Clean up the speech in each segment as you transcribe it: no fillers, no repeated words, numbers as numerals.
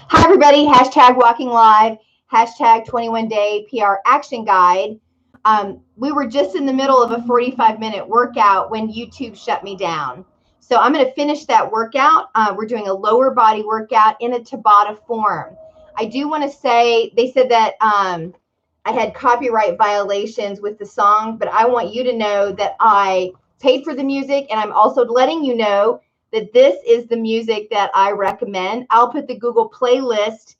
Hi, everybody. Hashtag walking live, hashtag 21-day PR action guide. We were just in the middle of a 45-minute workout when YouTube shut me down. So I'm going to finish that workout. We're doing a lower body workout in a Tabata form. I do want to say, they said that I had copyright violations with the song, but I want you to know that I paid for the music, and I'm also letting you know that this is the music that I recommend. I'll put the Google playlist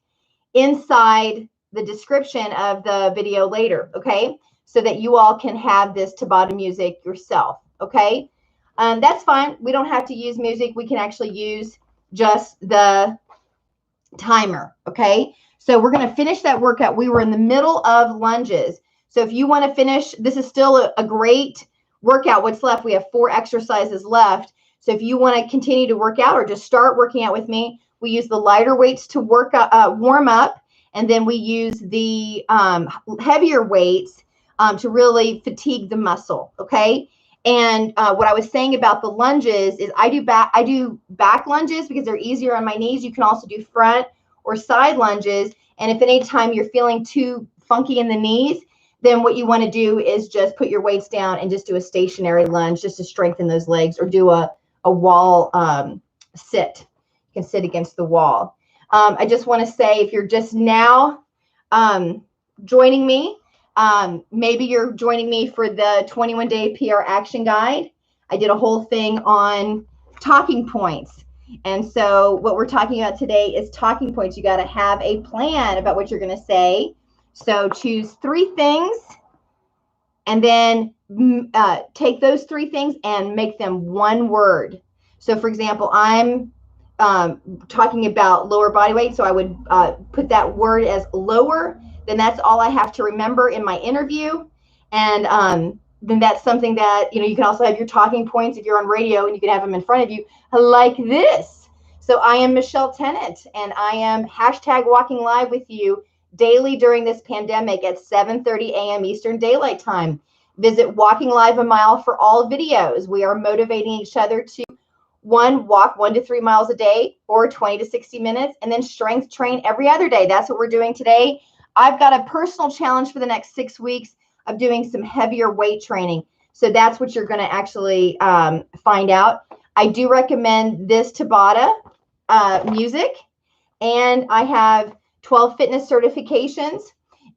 inside the description of the video later, okay? So that you all can have this Tabata music yourself, okay? That's fine. We don't have to use music. We can actually use just the timer, okay? So we're going to finish that workout. We were in the middle of lunges. So if you want to finish, this is still a great workout. What's left? We have 4 exercises left. So if you want to continue to work out or just start working out with me, we use the lighter weights to warm up, and then we use the heavier weights to really fatigue the muscle, okay? And what I was saying about the lunges is I do back lunges because they're easier on my knees. You can also do front or side lunges. And if at any time you're feeling too funky in the knees, then what you want to do is just put your weights down and just do a stationary lunge just to strengthen those legs, or do a wall sit. You can sit against the wall. I just want to say, if you're just now joining me, maybe you're joining me for the 21-day PR action guide. I did a whole thing on talking points. And so what we're talking about today is talking points. You got to have a plan about what you're going to say. So choose 3 things, and then take those 3 things and make them one word. So for example, I'm talking about lower body weight. So I would put that word as lower. Then that's all I have to remember in my interview. And then that's something that, you can also have your talking points if you're on radio, and you can have them in front of you like this. So I am Michelle Tennant, and I am hashtag walking live with you daily during this pandemic at 7:30 a.m. Eastern Daylight Time. Visit Walking Live a Mile for all videos. We are motivating each other to walk 1 to 3 miles a day, or 20 to 60 minutes, and then strength train every other day. That's what we're doing today. I've got a personal challenge for the next 6 weeks of doing some heavier weight training. So that's what you're going to actually find out. I do recommend this Tabata music, and I have 12 fitness certifications,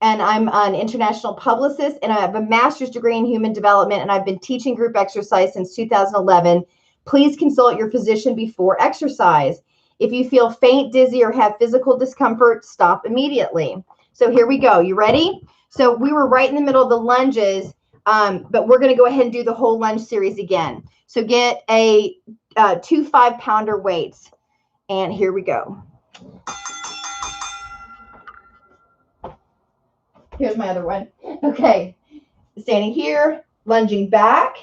and I'm an international publicist, and I have a master's degree in human development, and I've been teaching group exercise since 2011. Please consult your physician before exercise. If you feel faint, dizzy, or have physical discomfort, stop immediately. So here we go. You ready? So we were right in the middle of the lunges, but we're going to go ahead and do the whole lunge series again. So get a 2 5-pounder weights, and here we go. Here's my other one. Okay, standing here, lunging back,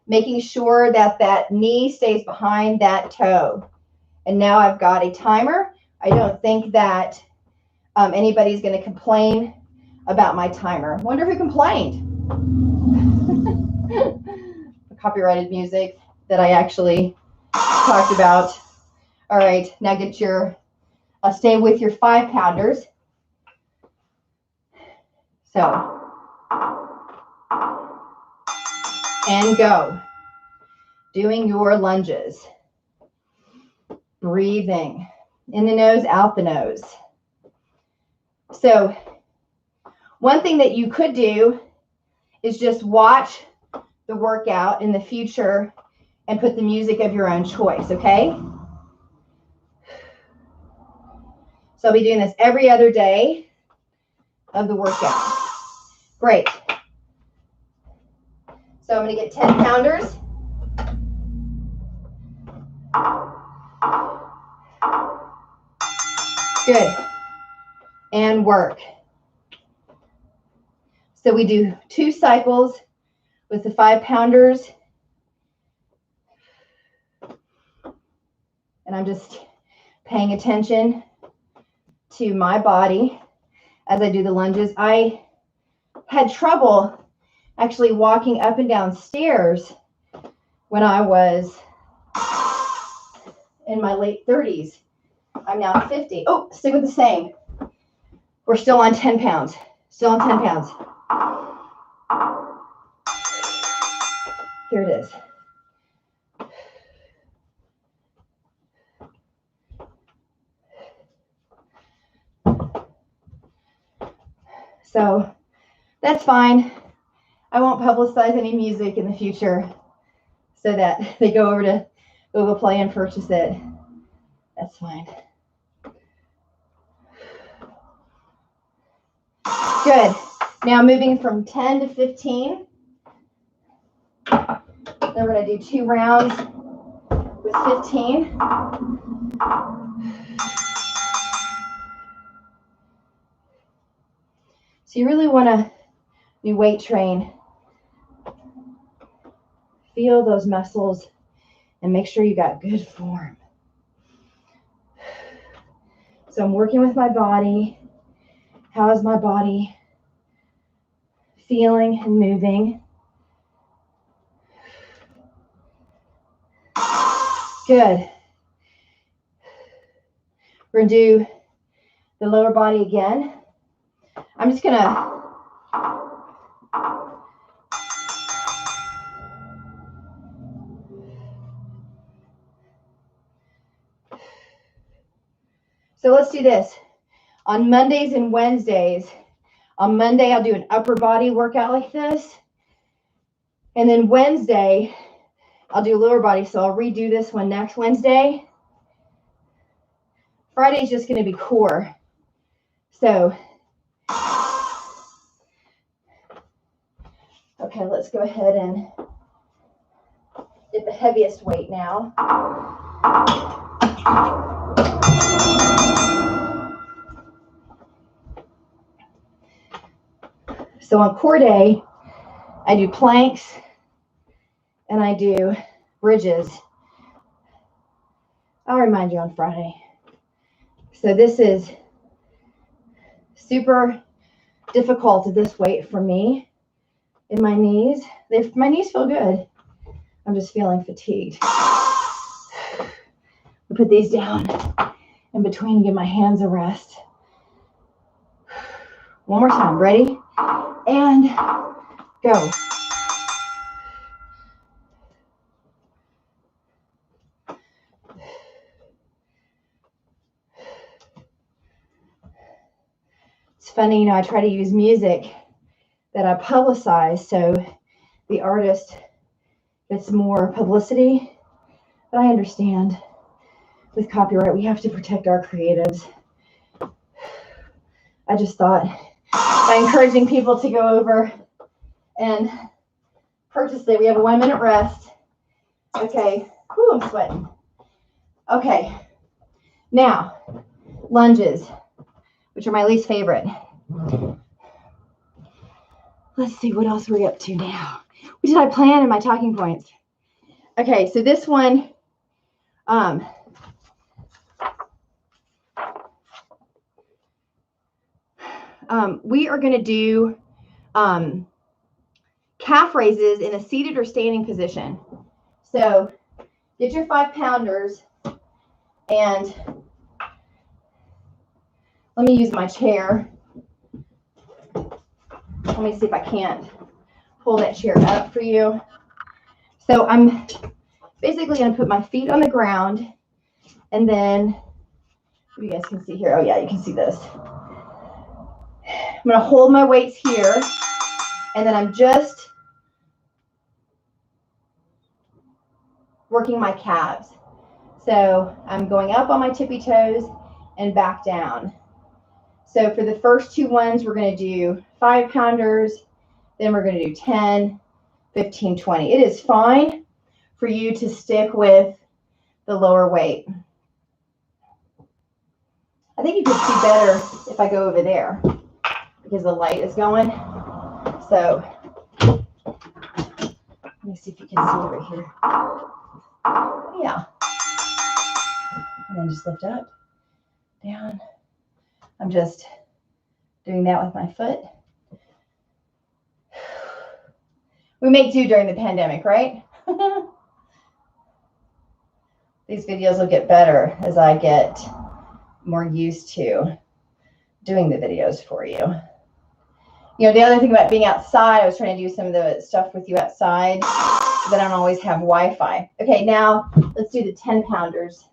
making sure that that knee stays behind that toe. And now I've got a timer. I don't think that anybody's going to complain about my timer. I wonder who complained. Copyrighted music that I actually talked about. All right, now get your, stay with your 5-pounders. So, and go. Doing your lunges. Breathing in the nose, out the nose. So, one thing that you could do is just watch the workout in the future and put the music of your own choice, okay? So I'll be doing this every other day of the workout. Great. So I'm going to get 10-pounders. Good. And work. So we do 2 cycles with the 5-pounders. And I'm just paying attention to my body as I do the lunges. I had trouble actually walking up and down stairs when I was in my late 30s. I'm now at 50. Oh, stick with the same. We're still on 10 pounds. Still on 10 pounds. Here it is. So that's fine. I won't publicize any music in the future so that they go over to Google Play and purchase it. That's fine. Good. Now moving from 10 to 15. Then we're going to do 2 rounds with 15. So you really want to do weight train. Feel those muscles and make sure you got good form. So I'm working with my body. How is my body feeling and moving? Good. We're going to do the lower body again. I'm just going to so let's do this. On Mondays and Wednesdays, on Monday I'll do an upper body workout like this. And then Wednesday, I'll do lower body. So I'll redo this one next Wednesday. Friday's just going to be core. So, okay, let's go ahead and get the heaviest weight now. So on core day, I do planks and I do bridges. I'll remind you on Friday. So this is super difficult at this weight for me in my knees. My knees feel good. I'm just feeling fatigued. I'll put these down in between and give my hands a rest. One more time. Ready? And go. It's funny, I try to use music that I publicize so the artist gets more publicity, but I understand with copyright, we have to protect our creatives. I just thought by encouraging people to go over and purchase it. We have a 1 minute rest. Okay. Whew, I'm sweating. Okay. Now, lunges, which are my least favorite. Let's see what else we're up to now. What did I plan in my talking points? Okay, so this one, we are going to do calf raises in a seated or standing position. So get your 5-pounders and let me use my chair. Let me see if I can't pull that chair up for you. So I'm basically going to put my feet on the ground and then, you guys can see here. Oh yeah, you can see this. I'm going to hold my weights here and then I'm just working my calves. So I'm going up on my tippy toes and back down. So for the first 2 ones, we're going to do 5-pounders. Then we're going to do 10, 15, 20. It is fine for you to stick with the lower weight. I think you can see better if I go over there because the light is going. So let me see if you can see over here. Yeah. And then just lift up, down. I'm just doing that with my foot. We make do during the pandemic, right? These videos will get better as I get more used to doing the videos for you. You know, the other thing about being outside, I was trying to do some of the stuff with you outside, but I don't always have Wi-Fi. Okay, now let's do the 10 pounders.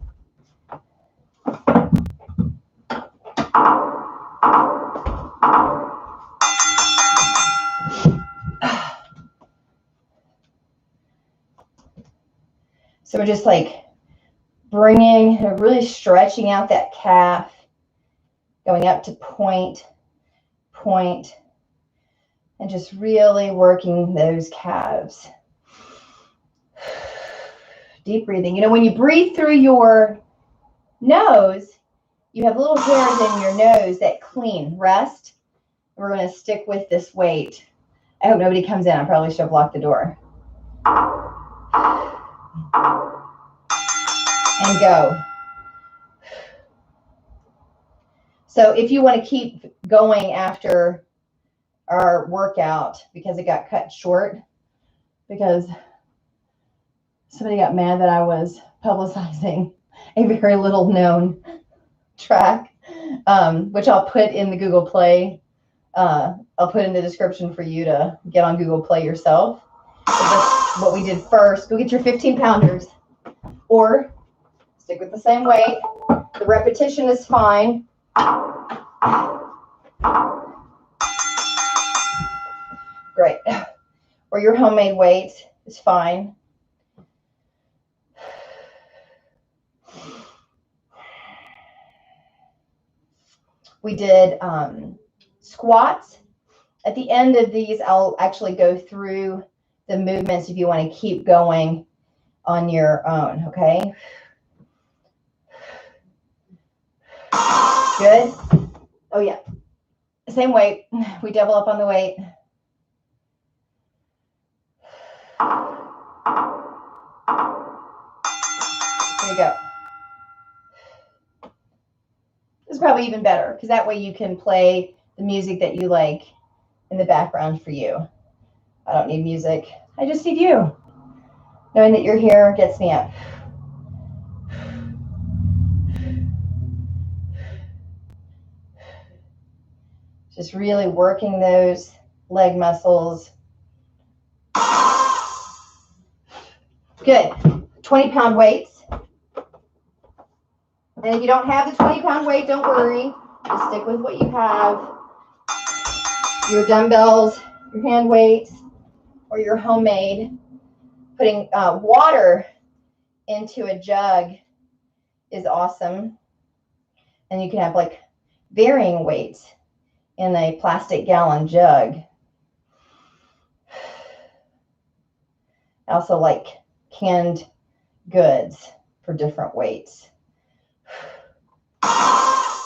So we're just like bringing, really stretching out that calf, going up to point, and just really working those calves. Deep breathing. You know, when you breathe through your nose, you have little hairs in your nose that clean. Rest. We're going to stick with this weight. I hope nobody comes in. I probably should have locked the door. And go. So if you want to keep going after our workout, because it got cut short, because somebody got mad that I was publicizing a very little known track, which I'll put in the Google Play. I'll put in the description for you to get on Google Play yourself. That's what we did first. Go get your 15 pounders or stick with the same weight. The repetition is fine. Great. Or your homemade weight is fine. We did squats. At the end of these, I'll actually go through the movements if you want to keep going on your own, okay? Good. Oh, yeah. Same weight. We double up on the weight. There you go. This is probably even better because that way you can play the music that you like in the background for you. I don't need music. I just need you. Knowing that you're here gets me up. Just really working those leg muscles. Good. 20-pound weights. And if you don't have the 20-pound weight, don't worry. Just stick with what you have. Your dumbbells, your hand weights, or your homemade. Putting water into a jug is awesome. And you can have like varying weights in a plastic gallon jug. I also like canned goods for different weights.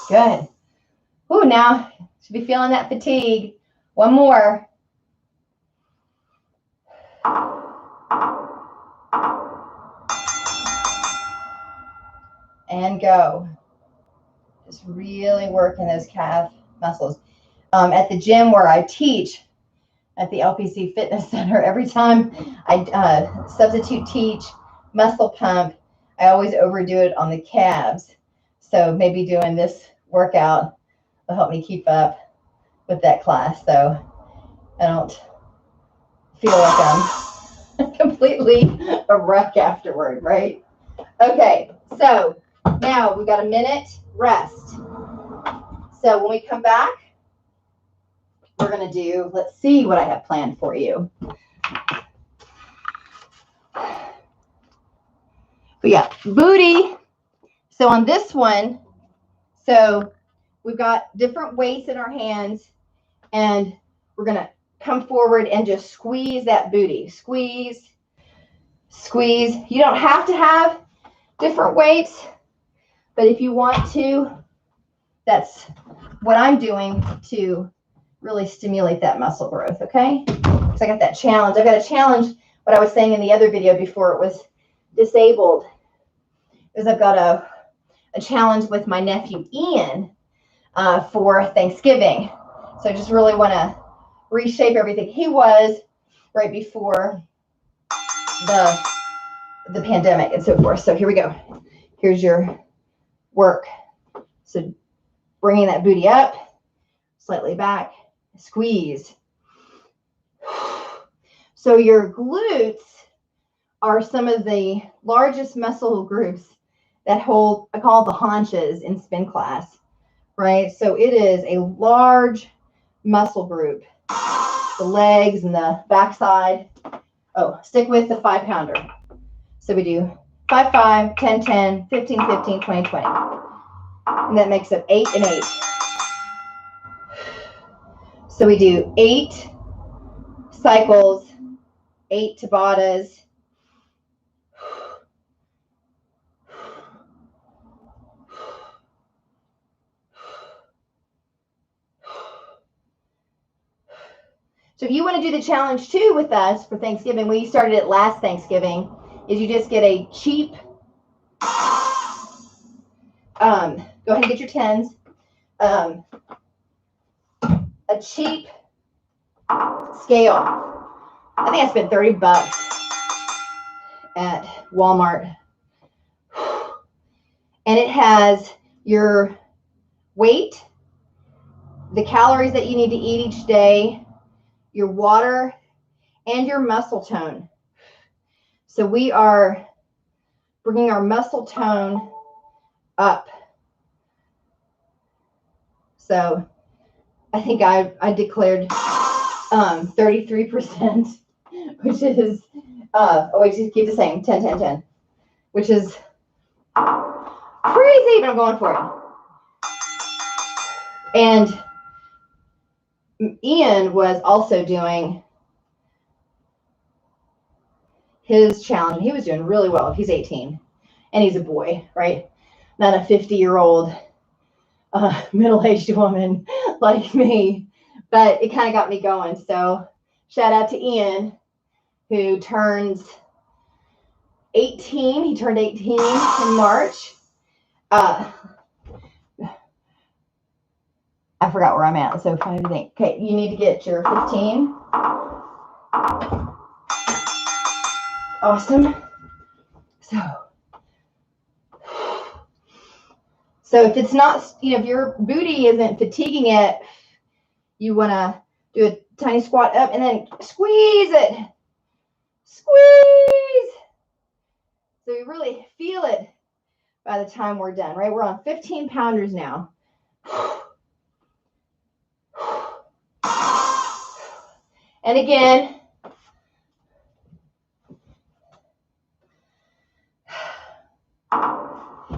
Good. Ooh, now should be feeling that fatigue. One more. And go. Just really working those calf muscles. At the gym where I teach, at the LPC Fitness Center, every time I substitute teach muscle pump, I always overdo it on the calves. So maybe doing this workout will help me keep up with that class, so I don't feel like I'm completely a wreck afterward, right? Okay, so now we've got a minute rest. So when we come back, we're going to do, let's see what I have planned for you. But yeah, booty. So on this one, so we've got different weights in our hands, and we're going to come forward and just squeeze that booty. Squeeze, squeeze. You don't have to have different weights, but if you want to, that's what I'm doing to really stimulate that muscle growth, okay? So I got that challenge. I've got a challenge, what I was saying in the other video before it was disabled, is I've got a challenge with my nephew Ian for Thanksgiving. So I just really want to reshape everything. He was right before the pandemic and so forth. So here we go. Here's your work. So bringing that booty up, slightly back, squeeze. So your glutes are some of the largest muscle groups that hold, I call it the haunches in spin class, right? So it is a large muscle group. The legs and the backside. Oh, stick with the 5-pounder. So we do 5, 5, 10, 10, 15, 15, 20, 20. And that makes it 8 and 8. So we do 8 cycles, 8 Tabatas. So if you want to do the challenge too with us for Thanksgiving, we started it last Thanksgiving, is you just get a cheap, go ahead and get your 10s, a cheap scale. I think I spent $30 at Walmart. And it has your weight, the calories that you need to eat each day, your water, and your muscle tone. So we are bringing our muscle tone up. So I think I declared 33%, which is, wait, just keep the same, 10, 10, 10, which is crazy, but I'm going for it. And Ian was also doing his challenge. He was doing really well. He's 18 and he's a boy, right? Not a 50-year-old middle-aged woman like me, but it kind of got me going. So shout out to Ian, who turns 18. He turned 18 in March. I forgot where I'm at, so if I think, okay, you need to get your 15. Awesome. So if it's not, if your booty isn't fatiguing it, you want to do a tiny squat up and then squeeze it. Squeeze. So you really feel it by the time we're done, right? We're on 15 pounders now. And again,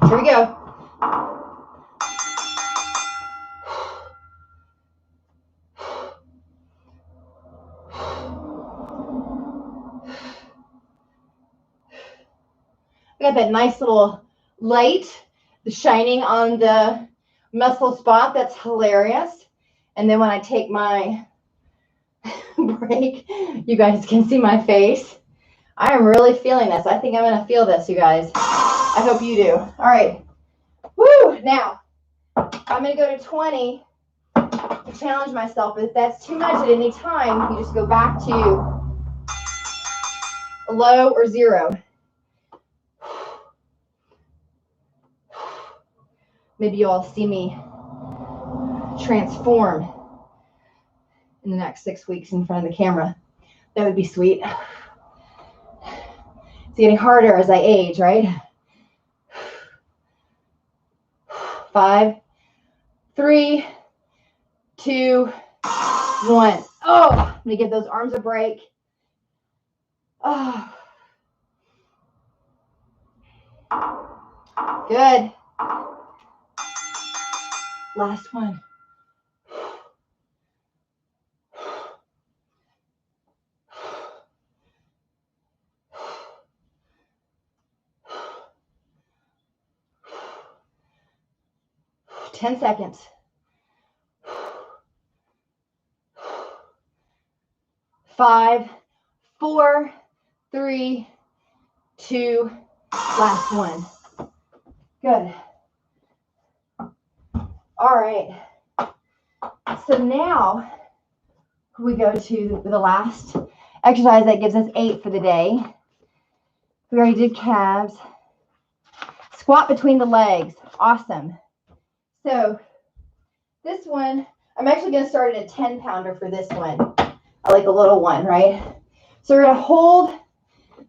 here we go. We got that nice little light, the shining on the muscle spot. That's hilarious. And then when I take my break, you guys can see my face. I am really feeling this. I think I'm going to feel this, you guys. I hope you do. All right. Woo! Now, I'm going to go to 20 to challenge myself. If that's too much at any time, you just go back to a low or 0. Maybe you'll all see me transform in the next 6 weeks in front of the camera. That would be sweet. It's getting harder as I age, right? 5, 3, 2, 1. Oh, I'm gonna give those arms a break. Oh, good. Last one. Ten seconds. 5, 4, 3, 2, last one. Good. All right. So now we go to the last exercise that gives us 8 for the day. We already did calves. Squat between the legs. Awesome. So this one, I'm actually going to start at a 10 pounder for this one. I like a little one, right? So we're going to hold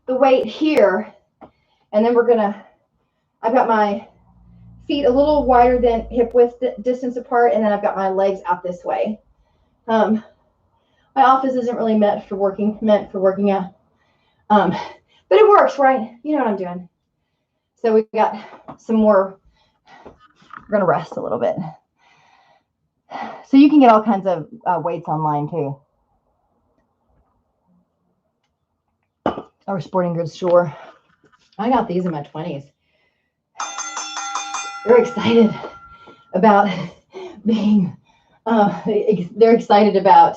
the weight here, and then we're going to, I've got my feet a little wider than hip width distance apart, and then I've got my legs out this way. My office isn't really meant for working out, but it works, right? You know what I'm doing. So we've got some more. We're going to rest a little bit. So you can get all kinds of weights online too. Our sporting goods store. I got these in my 20s. They're excited about being, they're excited about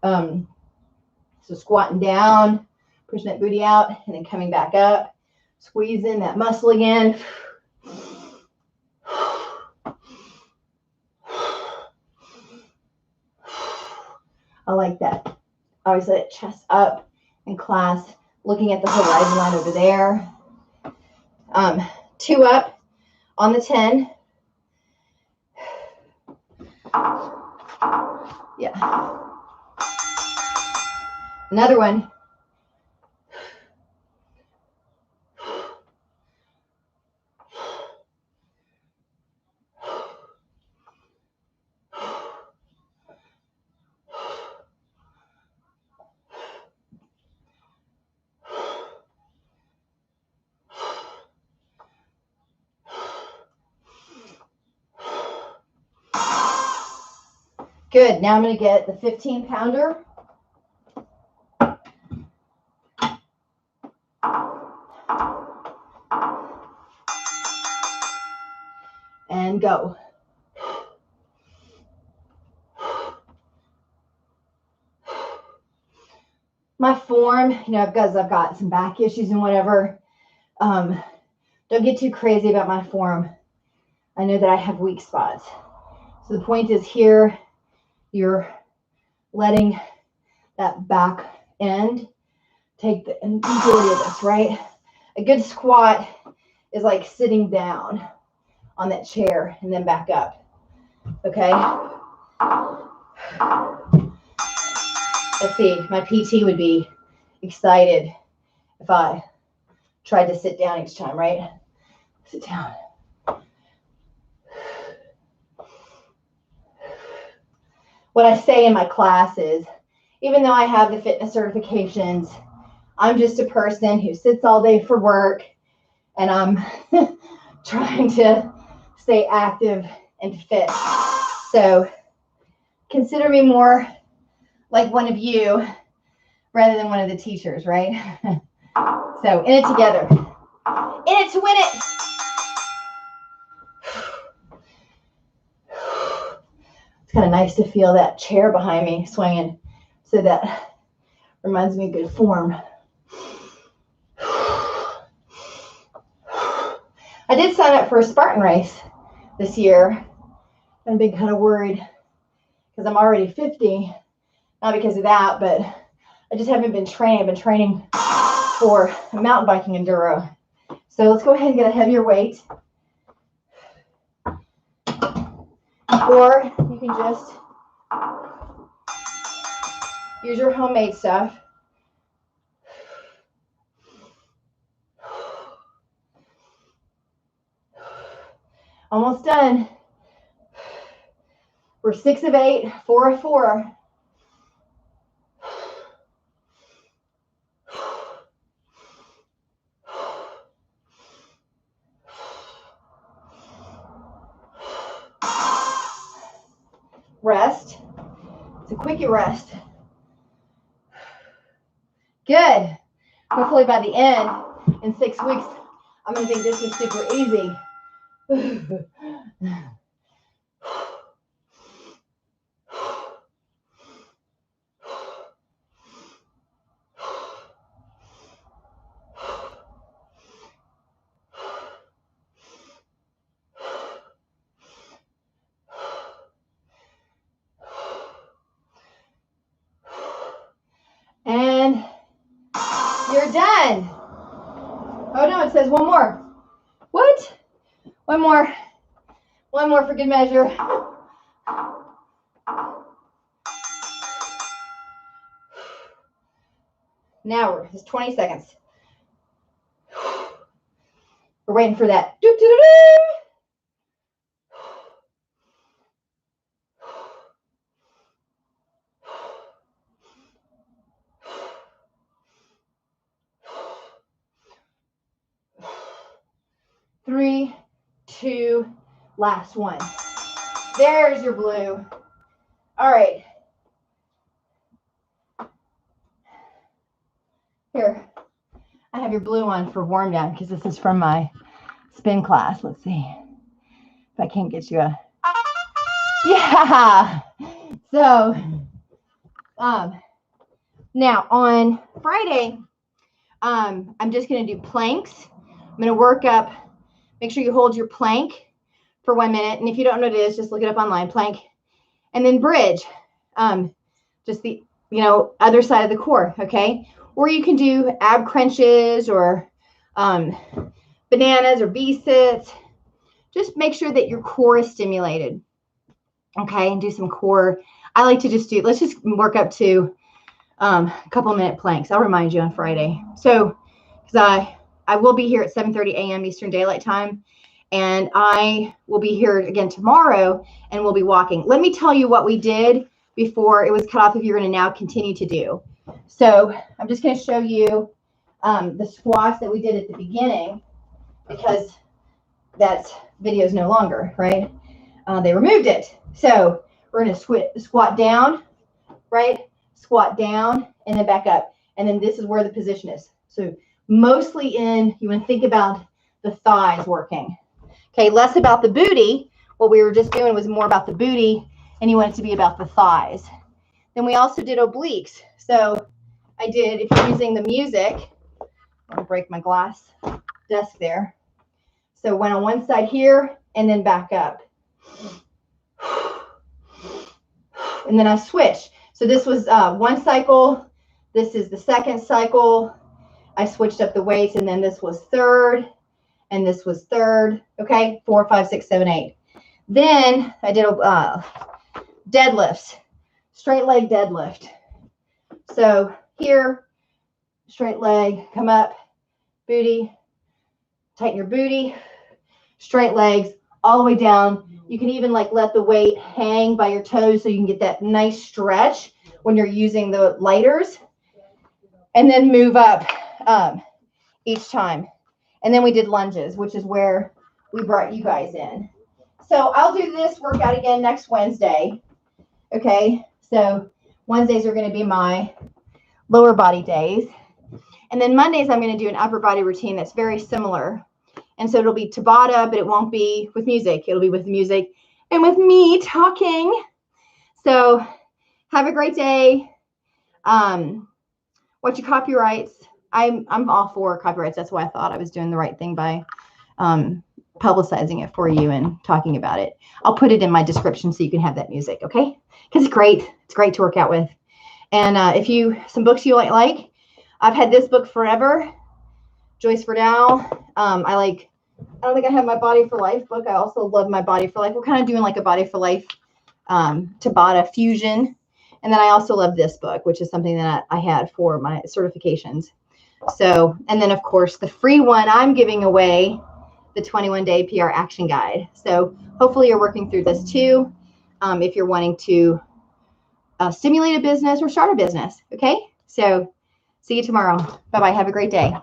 so squatting down, pushing that booty out, and then coming back up, squeezing that muscle again. I like that. I always let chest up in class, looking at the horizon line over there. 2 up on the 10. Yeah. Another one. Good. Now I'm going to get the 15 pounder. And go. My form, because I've got some back issues and whatever, don't get too crazy about my form. I know that I have weak spots. So the point is here, you're letting that back end take the majority of this, right? A good squat is like sitting down on that chair and then back up, okay? Let's see, my PT would be excited if I tried to sit down each time, right? Sit down. What I say in my class is, even though I have the fitness certifications, I'm just a person who sits all day for work, and I'm trying to stay active and fit. So consider me more like one of you rather than one of the teachers, right? So in it together. In it to win it. It's kind of nice to feel that chair behind me swinging. So that reminds me of good form. I did sign up for a Spartan race this year. I'm big kind of worried because I'm already 50. Not because of that, but I just haven't been training. I've been training for mountain biking enduro. So let's go ahead and get a heavier weight. Or you can just use your homemade stuff. Almost done. We're 6 of 8, 4 of 4. Rest. It's a quickie rest. Good. Hopefully by the end, in 6 weeks, I'm going to think this is super easy. And you're done. Oh no, it says one more. What? One more. One more for good measure. Now it's 20 seconds. We're waiting for that. 3, 2, last one. There's your blue. All right. Here, I have your blue on for warm down because this is from my spin class. Let's see if I can't get you a, yeah. So, now on Friday, I'm just going to do planks. I'm going to work up, make sure you hold your plank for 1 minute. And if you don't know what it is, just look it up online, plank. And then bridge, just the, other side of the core, okay? Or you can do ab crunches or bananas or V-sits. Just make sure that your core is stimulated, okay? And do some core. I like to just do, let's just work up to a couple minute planks. I'll remind you on Friday. So, because I will be here at 7:30 a.m. Eastern Daylight Time, and I will be here again tomorrow, and we'll be walking. Let me tell you what we did before it was cut off if you're going to now continue to do. So I'm just going to show you the squats that we did at the beginning, because that video is no longer, right? They removed it. So we're going to squat down, right? Squat down and then back up. And then this is where the position is. So mostly you want to think about the thighs working. Okay, less about the booty. What we were just doing was more about the booty, and you want it to be about the thighs. Then we also did obliques. So I did, if you're using the music, I'm going to break my glass desk there. So went on one side here and then back up. And then I switched. So this was one cycle. This is the second cycle. I switched up the weights, and then this was third, and this was third. Okay, 4, 5, 6, 7, 8. Then I did deadlifts, straight leg deadlift. So here, straight leg, come up, booty, tighten your booty, straight legs all the way down. You can even let the weight hang by your toes so you can get that nice stretch when you're using the lighters, and then move up each time. And then we did lunges, which is where we brought you guys in. So I'll do this workout again next Wednesday. Okay, so Wednesdays are going to be my lower body days. And then Mondays, I'm going to do an upper body routine that's very similar. And so it'll be Tabata, but it won't be with music. It'll be with music and with me talking. So have a great day. Watch your copyrights. I'm all for copyrights. That's why I thought I was doing the right thing by publicizing it for you and talking about it. I'll put it in my description so you can have that music, okay? Because it's great. It's great to work out with. And if some books you like, I've had this book forever, Joyce Verdell. I don't think I have my Body for Life book. I also love my Body for Life. We're kind of doing like a Body for Life Tabata fusion. And then I also love this book, which is something that I had for my certifications. So, and then of course the free one I'm giving away, the 21-day PR action guide. So hopefully you're working through this too. If you're wanting to stimulate a business or start a business. Okay. So see you tomorrow. Bye-bye. Have a great day.